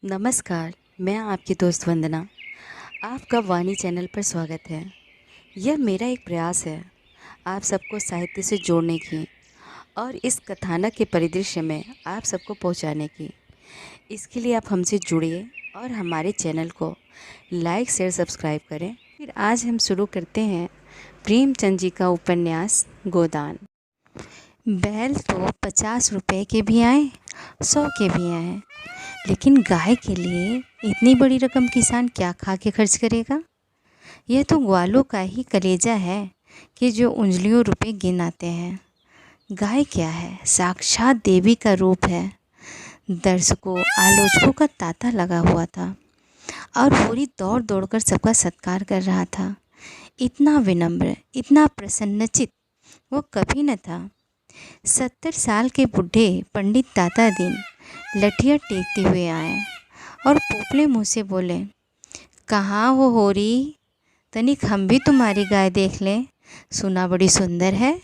नमस्कार, मैं आपकी दोस्त वंदना। आपका वाणी चैनल पर स्वागत है। यह मेरा एक प्रयास है आप सबको साहित्य से जोड़ने की और इस कथानक के परिदृश्य में आप सबको पहुंचाने की। इसके लिए आप हमसे जुड़िए और हमारे चैनल को लाइक शेयर सब्सक्राइब करें। फिर आज हम शुरू करते हैं प्रेमचंद जी का उपन्यास गोदान। बैल तो 50 रुपए के भी आए, 100 के भी आए, लेकिन गाय के लिए इतनी बड़ी रकम किसान क्या खा के खर्च करेगा। यह तो ग्वालों का ही कलेजा है कि जो उंगलियों रुपए गिन आते हैं। गाय क्या है, साक्षात देवी का रूप है। दर्शकों आलोचकों का तांता लगा हुआ था और होरी दौड़ दौड़ कर सबका सत्कार कर रहा था। इतना विनम्र, इतना प्रसन्नचित वो कभी न था। 70 साल के बूढ़े पंडित दाता दिन लठिया टेकते हुए आए और पोपले मुँह से बोले, कहाँ हो होरी, तनिक हम भी तुम्हारी गाय देख लें, सुना बड़ी सुंदर है।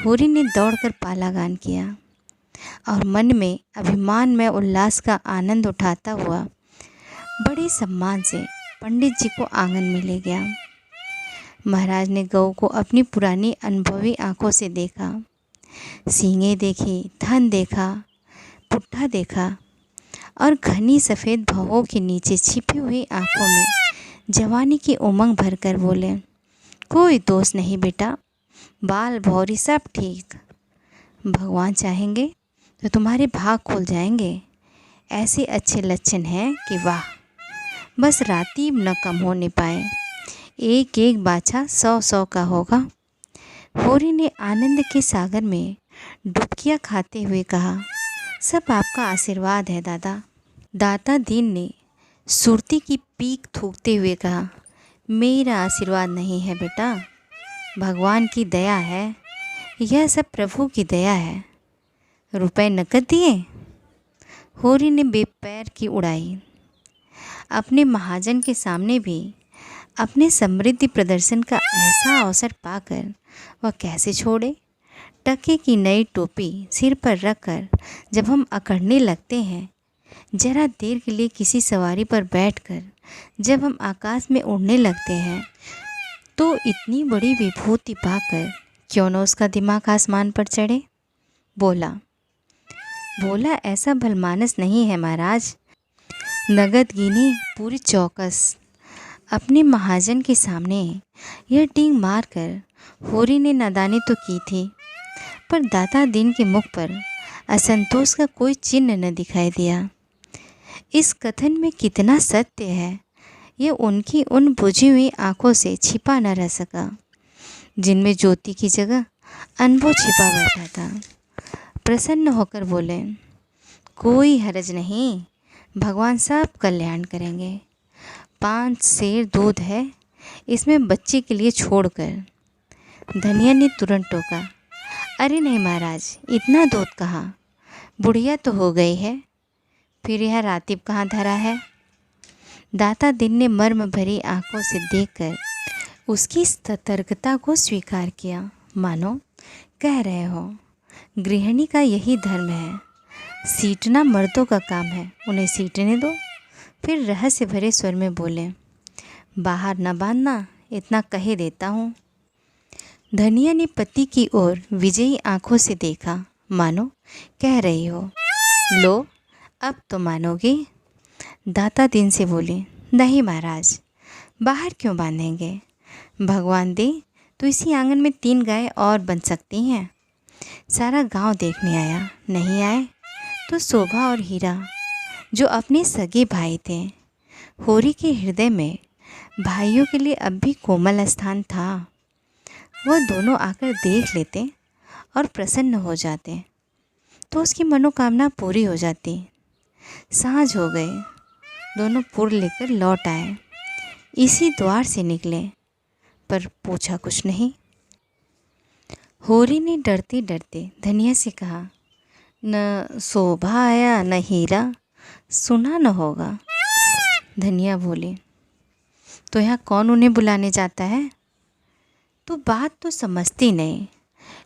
होरी ने दौड़कर पालागान किया और मन में अभिमान में उल्लास का आनंद उठाता हुआ बड़े सम्मान से पंडित जी को आंगन में ले गया। महाराज ने गऊ को अपनी पुरानी अनुभवी आंखों से देखा। सींगे देखी, थन देखा, पुट्ठा देखा और घनी सफ़ेद भौहों के नीचे छिपी हुई आंखों में जवानी की उमंग भरकर बोले, कोई दोष नहीं बेटा, बाल भौरी सब ठीक। भगवान चाहेंगे तो तुम्हारे भाग खुल जाएंगे। ऐसे अच्छे लक्षण हैं कि वाह, बस रातीब न कम होने पाए। एक एक बाछा 100-100 का होगा। होरी ने आनंद के सागर में डुबकियाँ खाते हुए कहा, सब आपका आशीर्वाद है दादा। दाता दीन ने सुरती की पीक थूकते हुए कहा, मेरा आशीर्वाद नहीं है बेटा, भगवान की दया है। यह सब प्रभु की दया है। रुपए नकद दिए? होरी ने बेपैर की उड़ाई। अपने महाजन के सामने भी अपने समृद्धि प्रदर्शन का ऐसा अवसर पाकर वह कैसे छोड़े। टके की नई टोपी सिर पर रखकर जब हम अकड़ने लगते हैं, जरा देर के लिए किसी सवारी पर बैठकर जब हम आकाश में उड़ने लगते हैं, तो इतनी बड़ी विभूति पाकर क्यों न उसका दिमाग आसमान पर चढ़े। बोला ऐसा भलमानस नहीं है महाराज। नगद गिनी पूरी चौकस। अपने महाजन के सामने यह टींग मारकर होरी ने नादानी तो की थी, पर दाता दीन के मुख पर असंतोष का कोई चिन्ह न दिखाई दिया। इस कथन में कितना सत्य है, यह उनकी उन बुझी हुई आंखों से छिपा न रह सका, जिनमें ज्योति की जगह अनुभव छिपा बैठा था। प्रसन्न होकर बोले, कोई हरज नहीं, भगवान सब कल्याण करेंगे। 5 सेर दूध है, इसमें बच्चे के लिए छोड़कर। धनिया ने तुरंत टोका, अरे नहीं महाराज, इतना दूध कहाँ, बुढ़िया तो हो गई है, फिर यह रातीब कहाँ धरा है। दाता दिन ने मर्म भरी आंखों से देखकर उसकी सतर्कता को स्वीकार किया, मानो कह रहे हो, गृहिणी का यही धर्म है, सीटना मर्दों का काम है, उन्हें सीटने दो। फिर रहस्य भरे स्वर में बोले, बाहर न बांधना, इतना कहे देता हूँ। धनिया ने पति की ओर विजयी आंखों से देखा, मानो कह रही हो, लो अब तो मानोगी। दाता दिन से बोली, नहीं महाराज, बाहर क्यों बांधेंगे, भगवान दे तो इसी आंगन में 3 गाय और बन सकती हैं। सारा गांव देखने आया, नहीं आए तो शोभा और हीरा जो अपने सगे भाई थे। होरी के हृदय में भाइयों के लिए अब भी कोमल स्थान था। वह दोनों आकर देख लेते और प्रसन्न हो जाते, तो उसकी मनोकामना पूरी हो जाती। साँझ हो गए, दोनों पुर लेकर लौट आए। इसी द्वार से निकले, पर पूछा कुछ नहीं। होरी ने डरते डरते धनिया से कहा, न शोभा आया न हीरा, सुना न होगा। धनिया बोली, तो यहाँ कौन उन्हें बुलाने जाता है। तो बात तो समझती नहीं,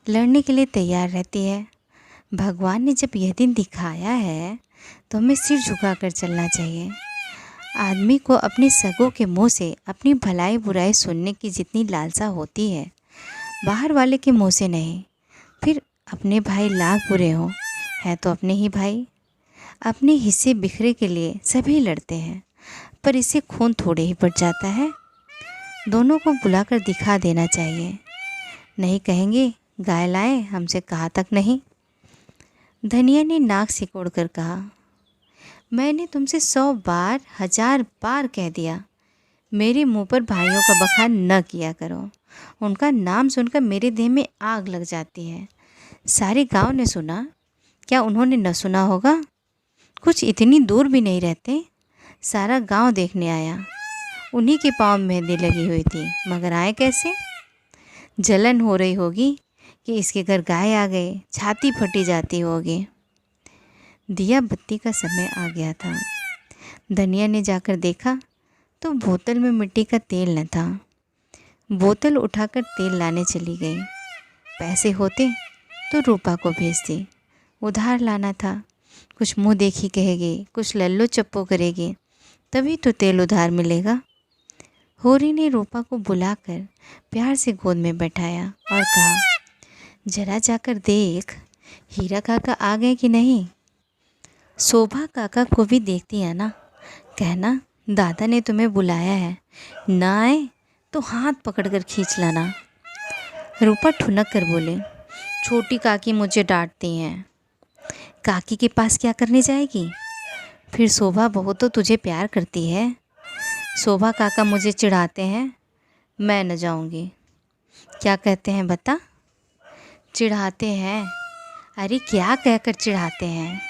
लड़ने के लिए तैयार रहती है, भगवान ने जब यह दिन दिखाया है तो हमें सिर झुकाकर चलना चाहिए। आदमी को अपने सगों के मुंह से अपनी भलाई बुराई सुनने की जितनी लालसा होती है, बाहर वाले के मुंह से नहीं। फिर अपने भाई लाख बुरे हों, हैं तो अपने ही भाई। अपने हिस्से बिखरे के लिए सभी लड़ते हैं, पर इससे खून थोड़े ही बढ़ जाता है। दोनों को बुलाकर दिखा देना चाहिए। नहीं कहेंगे गाय लाए, हमसे कहा तक नहीं। धनिया ने नाक सिकोड़ कर कहा, मैंने तुमसे 100 बार 1000 बार कह दिया, मेरे मुंह पर भाइयों का बखान न किया करो। उनका नाम सुनकर मेरे देह में आग लग जाती है। सारे गांव ने सुना, क्या उन्होंने न सुना होगा? कुछ इतनी दूर भी नहीं रहते, सारा गांव देखने आया। उन्हीं के पाँव में मेहंदी लगी हुई थी, मगर आए कैसे? जलन हो रही होगी कि इसके घर गाय आ गए, छाती फटी जाती होगी। दिया बत्ती का समय आ गया था। धनिया ने जाकर देखा तो बोतल में मिट्टी का तेल न था। बोतल उठाकर तेल लाने चली गई। पैसे होते तो रूपा को भेजती, उधार लाना था। कुछ मुँह देखी कहेगी, कुछ लल्लो चप्पो करेगी, तभी तो तेल उधार मिलेगा। होरी ने रूपा को बुलाकर प्यार से गोद में बैठाया और कहा, जरा जाकर देख, हीरा काका आ गए कि नहीं। शोभा काका को भी देखती है ना, कहना दादा ने तुम्हें बुलाया है, ना आए तो हाथ पकड़कर खींच लाना। रूपा ठुनक कर बोले, छोटी काकी मुझे डांटती हैं। काकी के पास क्या करने जाएगी? फिर शोभा बहू तो तुझे प्यार करती है। शोभा काका मुझे चिढ़ाते हैं, मैं न जाऊंगी। क्या कहते हैं बता? चिढ़ाते हैं। अरे क्या कहकर चिढ़ाते हैं?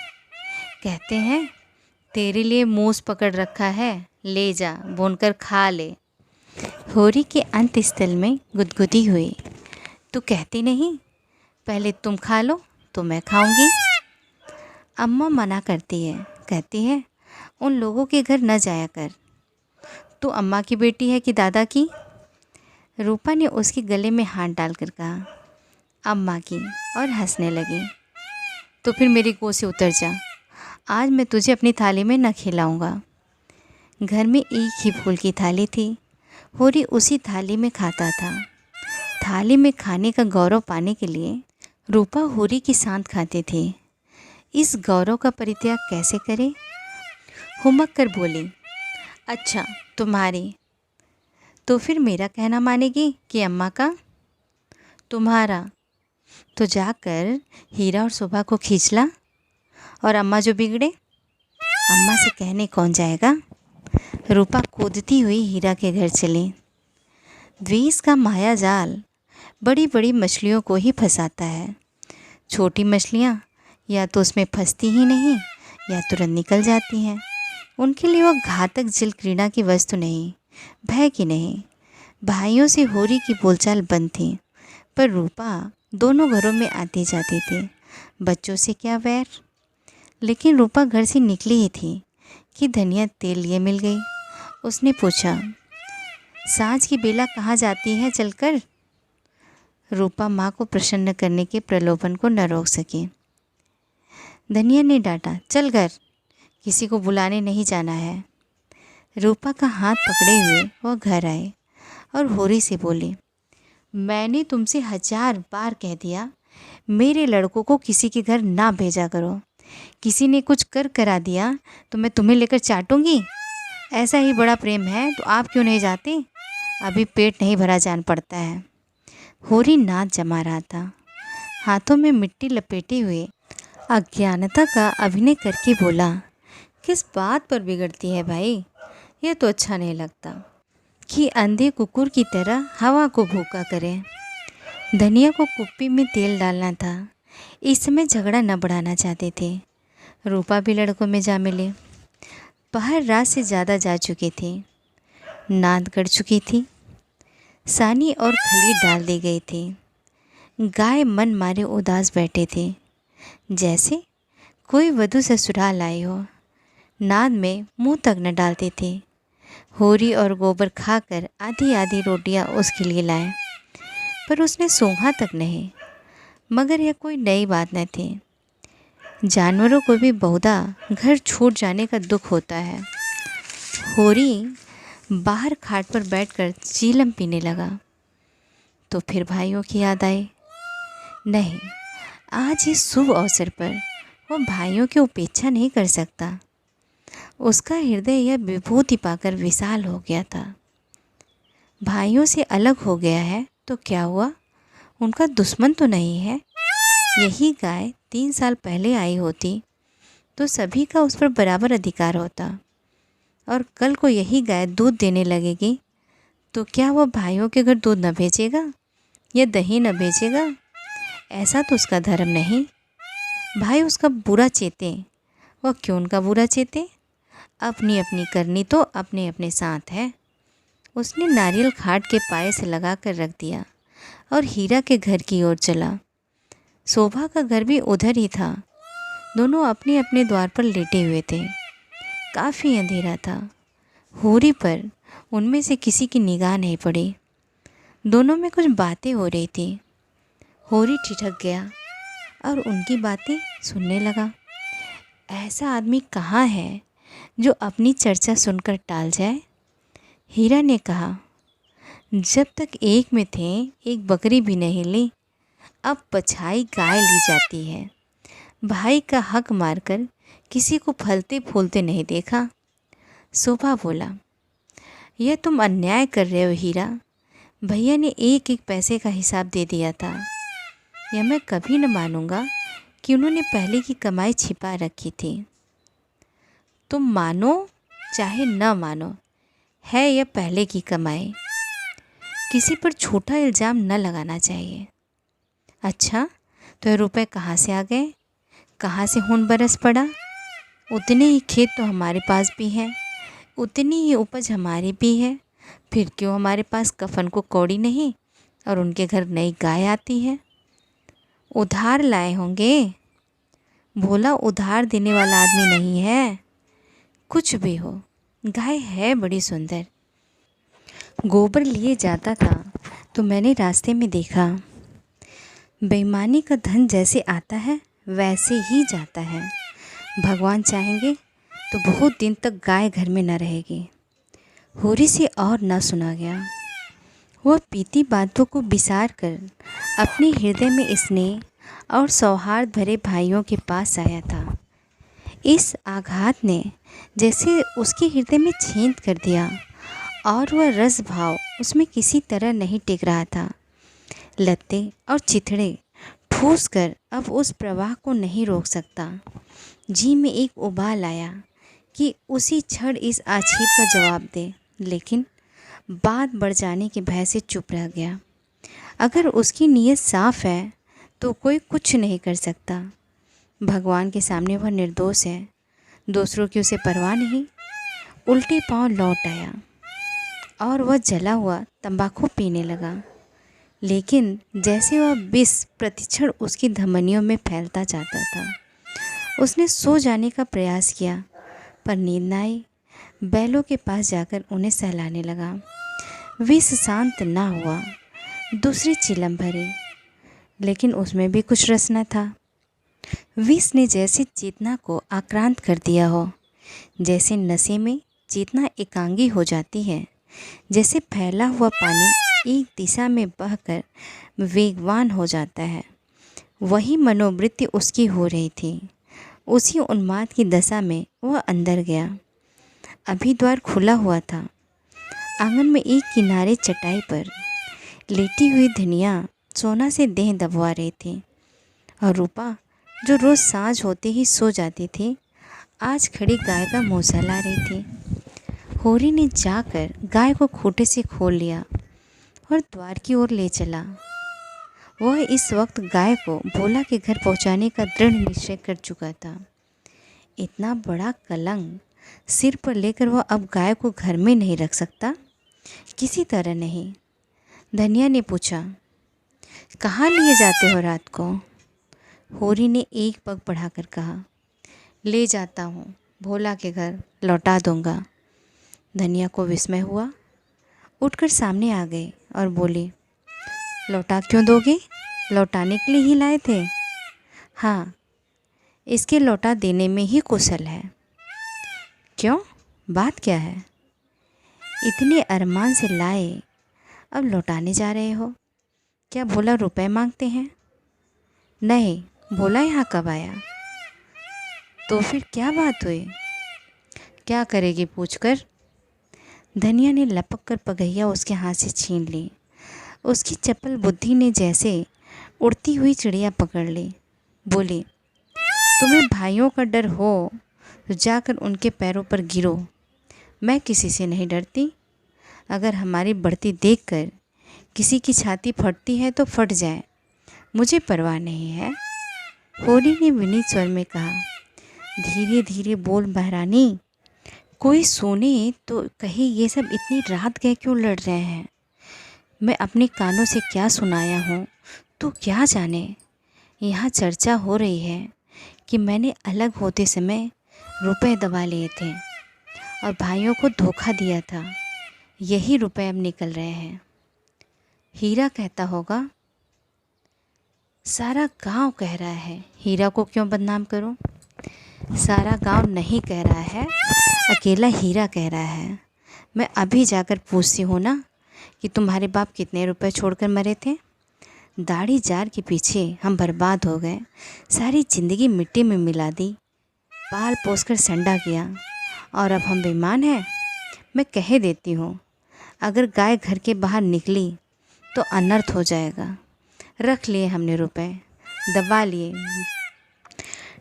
कहते हैं तेरे लिए मूस पकड़ रखा है, ले जा भूनकर खा ले। होरी के अंत स्थल में गुदगुदी हुई। तू कहती नहीं, पहले तुम खा लो तो मैं खाऊंगी। अम्मा मना करती है, कहती है उन लोगों के घर न जाया कर। तू अम्मा की बेटी है कि दादा की? रूपा ने उसके गले में हाथ डालकर कहा, अम्मा की, और हंसने लगी। तो फिर मेरी गोद से उतर जा, आज मैं तुझे अपनी थाली में न खिलाऊंगा। घर में एक ही फूल की थाली थी। होरी उसी थाली में खाता था। थाली में खाने का गौरव पाने के लिए रूपा होरी की साथ खाती थी। इस गौरव का परित्याग कैसे करे? हुमक कर बोली, अच्छा तुम्हारी, तो फिर मेरा कहना मानेगी कि अम्मा का? तुम्हारा, तो जाकर हीरा और शोभा को खींच ला। और अम्मा जो बिगड़े, अम्मा से कहने कौन जाएगा? रूपा कूदती हुई हीरा के घर चली। द्वेष का माया जाल बड़ी बड़ी मछलियों को ही फंसाता है। छोटी मछलियाँ या तो उसमें फंसती ही नहीं या तुरंत निकल जाती हैं। उनके लिए वह घातक जल क्रीड़ा की वस्तु नहीं, भय की नहीं। भाइयों से होरी की बोलचाल बंद थी, पर रूपा दोनों घरों में आती जाती थी। बच्चों से क्या वैर। लेकिन रूपा घर से निकली ही थी कि धनिया तेल लिए मिल गई। उसने पूछा, सांझ की बेला कहाँ जाती है चलकर? रूपा माँ को प्रसन्न करने के प्रलोभन को न रोक सकी। धनिया ने डांटा, चल घर, किसी को बुलाने नहीं जाना है। रूपा का हाथ पकड़े हुए वह घर आए और होरी से बोली, मैंने तुमसे 1000 बार कह दिया, मेरे लड़कों को किसी के घर ना भेजा करो। किसी ने कुछ कर करा दिया तो मैं तुम्हें लेकर चाटूंगी। ऐसा ही बड़ा प्रेम है तो आप क्यों नहीं जाते? अभी पेट नहीं भरा जान पड़ता है। होरी नाच जमा रहा था। हाथों में मिट्टी लपेटे हुए अज्ञानता का अभिनय करके बोला, किस बात पर बिगड़ती है भाई? यह तो अच्छा नहीं लगता कि अंधे कुकुर की तरह हवा को भूखा करे। धनिया को कुप्पी में तेल डालना था। इस समय झगड़ा न बढ़ाना चाहते थे। रूपा भी लड़कों में जा मिले। पहर रात से ज़्यादा जा चुकी थी। नाद गड़ चुकी थी। सानी और खली डाल दी गई थी। गाय मन मारे उदास बैठे थे, जैसे कोई वधू ससुराल आई हो। नाद में मुंह तक न डालते थे। होरी और गोबर खाकर आधी आधी रोटियां उसके लिए लाए, पर उसने सूंघा तक नहीं। मगर यह कोई नई बात न थी। जानवरों को भी बहुधा घर छूट जाने का दुख होता है। होरी बाहर खाट पर बैठकर चीलम पीने लगा तो फिर भाइयों की याद आई। नहीं, आज इस शुभ अवसर पर वो भाइयों की उपेक्षा नहीं कर सकता। उसका हृदय यह विभूति पाकर विशाल हो गया था। भाइयों से अलग हो गया है तो क्या हुआ, उनका दुश्मन तो नहीं है। यही गाय 3 साल पहले आई होती तो सभी का उस पर बराबर अधिकार होता, और कल को यही गाय दूध देने लगेगी तो क्या वह भाइयों के घर दूध न भेजेगा या दही न भेजेगा? ऐसा तो उसका धर्म नहीं। भाई उसका बुरा चेते, वह क्यों उनका बुरा चेते? अपनी अपनी करनी तो अपने अपने साथ है। उसने नारियल खाट के पाए से लगा कर रख दिया और हीरा के घर की ओर चला। शोभा का घर भी उधर ही था। दोनों अपने अपने द्वार पर लेटे हुए थे। काफ़ी अंधेरा था। होरी पर उनमें से किसी की निगाह नहीं पड़ी। दोनों में कुछ बातें हो रही थी। होरी ठिठक गया और उनकी बातें सुनने लगा। ऐसा आदमी कहाँ है जो अपनी चर्चा सुनकर टाल जाए? हीरा ने कहा, जब तक एक में थे एक बकरी भी नहीं ली, अब पछाई गाय ली जाती है। भाई का हक मारकर किसी को फलते फूलते नहीं देखा। शोभा बोला, यह तुम अन्याय कर रहे हो हीरा। भैया ने एक एक पैसे का हिसाब दे दिया था। यह मैं कभी न मानूंगा कि उन्होंने पहले की कमाई छिपा रखी थी। तुम मानो चाहे न मानो, है यह पहले की कमाई। किसी पर झूठा इल्ज़ाम न लगाना चाहिए। अच्छा, तो ये रुपए कहाँ से आ गए? कहाँ से खून बरस पड़ा? उतने ही खेत तो हमारे पास भी हैं, उतनी ही उपज हमारी भी है। फिर क्यों हमारे पास कफन को कौड़ी नहीं और उनके घर नई गाय आती है? उधार लाए होंगे। भोला उधार देने वाला आदमी नहीं है। कुछ भी हो, गाय है बड़ी सुंदर। गोबर लिए जाता था तो मैंने रास्ते में देखा। बेईमानी का धन जैसे आता है वैसे ही जाता है। भगवान चाहेंगे तो बहुत दिन तक गाय घर में न रहेगी। होरी से और न सुना गया। वह बीती बातों को बिसार कर अपने हृदय में स्नेह और सौहार्द भरे भाइयों के पास आया था। इस आघात ने जैसे उसके हृदय में छेद कर दिया और वह रस भाव उसमें किसी तरह नहीं टिक रहा था। लत्ते और चिथड़े ठूस कर अब उस प्रवाह को नहीं रोक सकता। जी में एक उबाल आया कि उसी क्षण इस आक्षेप का जवाब दे, लेकिन बात बढ़ जाने के भय से चुप रह गया। अगर उसकी नीयत साफ है तो कोई कुछ नहीं कर सकता। भगवान के सामने वह निर्दोष है। दूसरों की उसे परवाह नहीं। उल्टे पांव लौट आया और वह जला हुआ तंबाकू पीने लगा। लेकिन जैसे वह विष प्रतिक्षण उसकी धमनियों में फैलता जाता था। उसने सो जाने का प्रयास किया पर नींद न आई। बैलों के पास जाकर उन्हें सहलाने लगा। विष शांत ना हुआ। दूसरी चिलम भरी, लेकिन उसमें भी कुछ रस न था। विष ने जैसे चेतना को आक्रांत कर दिया हो। जैसे नशे में चेतना एकांगी हो जाती है। जैसे फैला हुआ पानी एक दिशा में बहकर वेगवान हो जाता है, वही मनोवृत्ति उसकी हो रही थी। उसी उन्माद की दशा में वह अंदर गया। अभी द्वार खुला हुआ था। आंगन में एक किनारे चटाई पर लेटी हुई धनिया सोना से देह दबवा रही थी और रूपा, जो रोज़ सांझ होते ही सो जाती थी, आज खड़ी गाय का मुँह सहला रही थी। होरी ने जाकर गाय को खूंटे से खोल लिया और द्वार की ओर ले चला। वह इस वक्त गाय को भोला के घर पहुंचाने का दृढ़ निश्चय कर चुका था। इतना बड़ा कलंक सिर पर लेकर वह अब गाय को घर में नहीं रख सकता, किसी तरह नहीं। धनिया ने पूछा, कहाँ लिए जाते हो रात को? होरी ने एक पग बढ़ाकर कहा, ले जाता हूँ भोला के घर, लौटा दूँगा। धनिया को विस्मय हुआ। उठकर सामने आ गई और बोली, लौटा क्यों दोगे? लौटाने के लिए ही लाए थे? हाँ, इसके लौटा देने में ही कुशल है। क्यों, बात क्या है? इतने अरमान से लाए, अब लौटाने जा रहे हो? क्या भोला रुपए मांगते हैं? नहीं, भोला यहाँ कब आया? तो फिर क्या बात हुई? क्या करेगी पूछकर? धनिया ने लपक कर पगहिया उसके हाथ से छीन ली। उसकी चपल बुद्धि ने जैसे उड़ती हुई चिड़िया पकड़ ली। बोली, तुम्हें भाइयों का डर हो तो जाकर उनके पैरों पर गिरो। मैं किसी से नहीं डरती। अगर हमारी बढ़ती देखकर किसी की छाती फटती है तो फट जाए, मुझे परवाह नहीं है। होरी ने विनीत स्वर में कहा। धीरे धीरे बोल महारानी, कोई सुने तो कहे ये सब इतनी रात गए क्यों लड़ रहे हैं। मैं अपने कानों से क्या सुनाया हूँ तो क्या जाने। यहाँ चर्चा हो रही है कि मैंने अलग होते समय रुपए दबा लिए थे और भाइयों को धोखा दिया था। यही रुपए अब निकल रहे हैं। हीरा कहता होगा। सारा गांव कह रहा है, हीरा को क्यों बदनाम करूं? सारा गांव नहीं कह रहा है, अकेला हीरा कह रहा है। मैं अभी जाकर पूछती हूँ ना कि तुम्हारे बाप कितने रुपए छोड़कर मरे थे। दाढ़ी जार के पीछे हम बर्बाद हो गए, सारी ज़िंदगी मिट्टी में मिला दी, पाल पोस कर संडा किया और अब हम बेईमान हैं। मैं कह देती हूँ, अगर गाय घर के बाहर निकली तो अनर्थ हो जाएगा। रख लिए हमने रुपए, दबा लिए।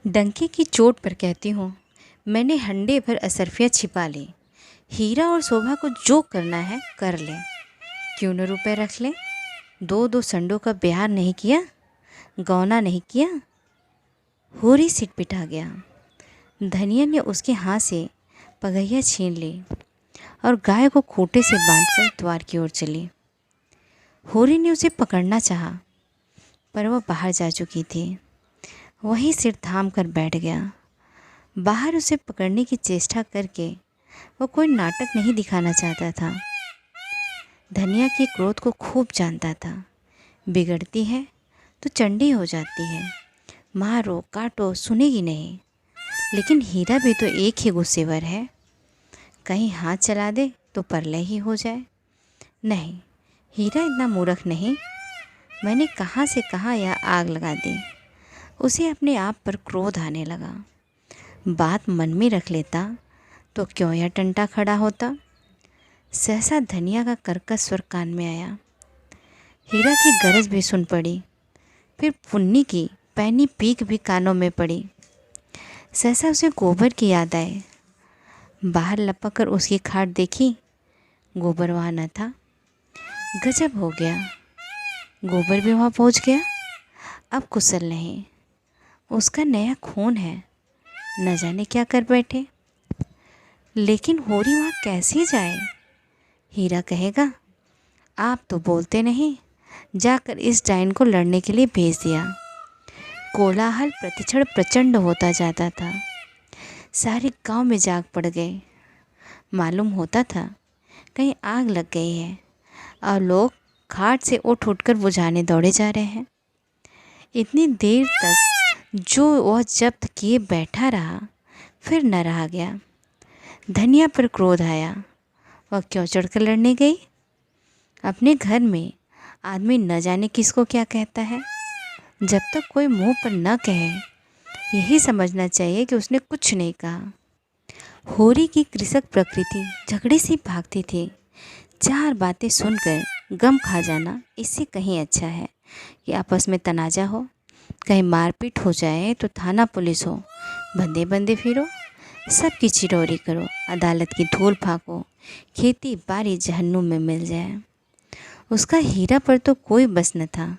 डंके की चोट पर कहती हूँ, मैंने हंडे भर असरफियाँ छिपा ली। हीरा और शोभा को जो करना है कर ले। क्यों न रुपए रख ले। दो संडों का ब्याह नहीं किया, गौना नहीं किया। होरी सिट पिटा गया। धनिया ने उसके हाथ से पगहिया छीन ली और गाय को खूंटे से बांधकर द्वार की ओर चली। होरी ने उसे पकड़ना चाहा, पर वह बाहर जा चुकी थी। वहीं सिर थाम कर बैठ गया। बाहर उसे पकड़ने की चेष्टा करके वह कोई नाटक नहीं दिखाना चाहता था। धनिया के क्रोध को खूब जानता था। बिगड़ती है तो चंडी हो जाती है, मारो काटो सुनेगी नहीं। लेकिन हीरा भी तो एक ही गुस्सेवर है, कहीं हाथ चला दे तो परले ही हो जाए। नहीं, हीरा इतना मूर्ख नहीं। मैंने कहाँ से कहाँ यह आग लगा दी। उसे अपने आप पर क्रोध आने लगा। बात मन में रख लेता तो क्यों यह टंटा खड़ा होता। सहसा धनिया का कर्कश स्वर कान में आया। हीरा की गरज भी सुन पड़ी, फिर पुन्नी की पैनी पीक भी कानों में पड़ी। सहसा उसे गोबर की याद आए। बाहर लपक कर उसकी खाट देखी, गोबर वहाँ न था। गजब हो गया, गोबर भी वहाँ पहुँच गया। अब कुशल नहीं, उसका नया खून है, न जाने क्या कर बैठे। लेकिन होरी वहाँ कैसे जाए? हीरा कहेगा, आप तो बोलते नहीं, जाकर इस डायन को लड़ने के लिए भेज दिया। कोलाहल प्रतिक्षण प्रचंड होता जाता था। सारे गांव में जाग पड़ गए। मालूम होता था कहीं आग लग गई है और लोग खाट से उठ कर बुझाने दौड़े जा रहे हैं। इतनी देर तक जो वह जब्त किए बैठा रहा, फिर न रहा गया। धनिया पर क्रोध आया। वह क्यों चढ़कर लड़ने गई? अपने घर में आदमी न जाने किसको क्या कहता है। जब तक कोई मुंह पर न कहे, यही समझना चाहिए कि उसने कुछ नहीं कहा। होरी की कृषक प्रकृति झगड़े से भागती थी। चार बातें सुनकर गम खा जाना इससे कहीं अच्छा है कि आपस में तनाजा हो। कहीं मारपीट हो जाए तो थाना पुलिस हो, बंदे बंदे फिरो, सबकी चिरौरी करो, अदालत की धूल फाको, खेती बाड़ी जहन्नुम में मिल जाए। उसका हीरा पर तो कोई बस न था।